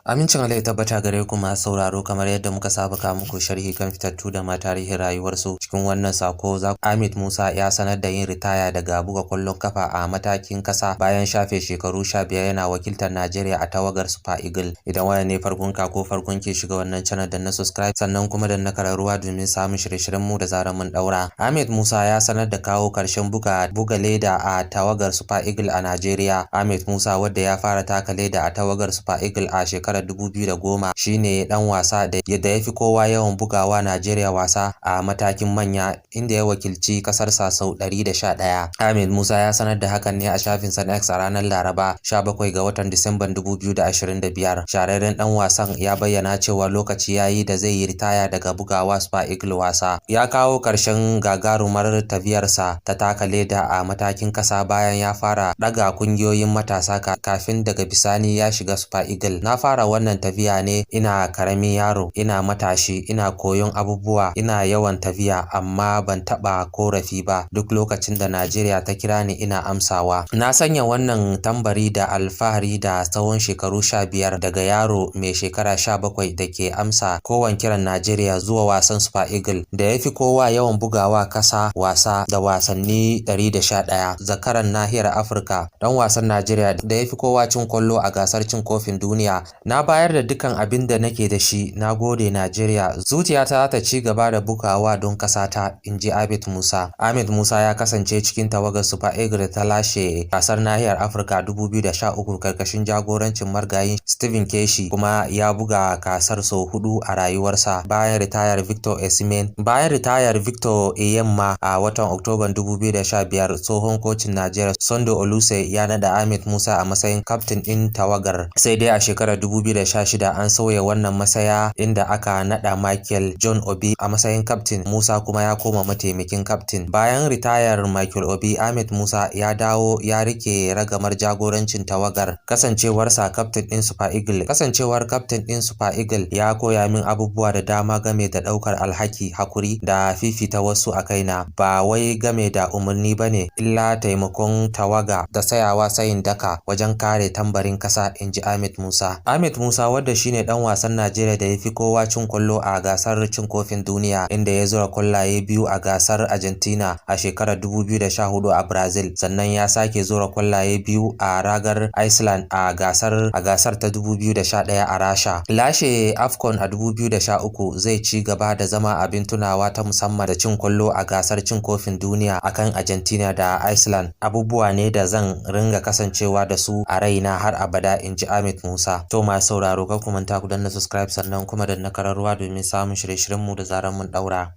Amincin Allah ya tabbata gare ku masu sauraro, kamar yadda muka saba ka muku sharhi kan fitattu da ma tarihin rayuwarsu. Cikin wannan sako Ahmed Musa ya sanar da yin ritaya daga buga kwallon kafa a matakin kasa bayan shafe shekaru 15 yana wakiltar Najeriya a tawagar Super Eagle. Idan wannan ne farkon ka ko farkon ke shiga wannan channel, da na subscribe sannan kuma da na kararruwa domin samun shirye-shiryen mu da zarar mun daura. Ahmed Musa ya sanar da kawo karshen buga leda a tawagar Super Eagle a Najeriya. Ahmed Musa, wanda ya fara taka leda a tawagar Super Eagle a shekarar 2010, shine dan wasa da ya fi kowa yawan bugawa Najeriya wasa a matakin manya, inda ya wakilci kasarsa sau 111. Ahmed Musa ya sanar da hakan ne a shafin sa X a ranar Laraba 17 ga watan Disamban 2025. Shahararren dan wasan ya bayyana cewa lokaci yayi da zai yi ritaya daga bugawa Super Eagle wasa. Ya kawo karshen gagarumar tafiyarsa ta taka leda a matakin kasa bayan ya fara daga kungiyoyin matasa kafin daga bisani ya shiga Super Eagle. Na fara wannan tafiya ne ina karamin yaro, ina matashi, ina koyon abubuwa, ina yawan tafiya amma ban taba korafi ba. Duk lokacin da Najeriya ta kira ni ina amsawa. Na sanya wannan tambari da alfahari da tsawon shekaru 15 daga yaro mai shekara 17 da ke amsa kowane kiran Najeriya zuwa wasan Super Eagle da ya fi kowa yawan bugawa kasa wasa da wasanni 111. Zakaran nahiyar Afirka, dan wasan Najeriya da ya fi kowa cin kwallo a gasar cin kofin duniya. Na bayar da dukkan abin da nake da shi. Na gode Najeriya, zuciyata ta ci gaba da bugawa don kasata, inji Ahmed Musa. Ahmed Musa ya kasance cikin tawagar Super Eagle ta lashe gasar nahiyar Afirka 2013 karkashin jagorancin margayin Stephen Keshi, kuma ya buga gasar sau 4 a rayuwarsa bayan ritayar Victor Osimhen. Bayan ritayar Victor Eyema a watan Oktoban 2015, tsohon kocin Najeriya Sunday Oluseye ya nada Ahmed Musa a matsayin kaftin din tawagar. Sai dai a shekarar 2016 an sauya wannan masaya, inda aka nada Michael John Obi a matsayin kaftin. Musa kuma ya koma mataimakin kaftin. Bayan ritayar Michael Obi, Ahmed Musa ya dawo ya rike ragamar jagorancin tawagar. Kasancewarsa kaftin din Super Eagle. Kasancewar kaftin din Super Eagle ya koya min abubuwa da dama game da daukar alhaki, hakuri da fifita wasu a kaina. Ba wai game da umarni bane, illa taimakon tawaga da tsayawa tsayin daka wajen kare tambarin kasa, inji Ahmed Musa. Ahmed Musa, wanda shine dan wasan Najeriya da yafi kowa cin kwallo a gasar cin kofin duniya, inda ya zura kwallaye 2 a gasar Argentina a shekarar 2014 a Brazil, sannan ya sake zura kwallaye 2 a ragar Iceland a gasar ta 2011 a Rasha. Lashe AFCON a 2013 zai ci gaba da zama abin tunawa ta musamman da cin kwallo a gasar cin kofin duniya akan Argentina da Iceland. Abubuwa ne da zan ringa kasancewa da su a raina har abada, inji Ahmed Musa. To masu sauraro, kar ku manta ku danna subscribe sannan kuma danna kararruwa domin samun shirye-shiryen mu da zarar mun daura.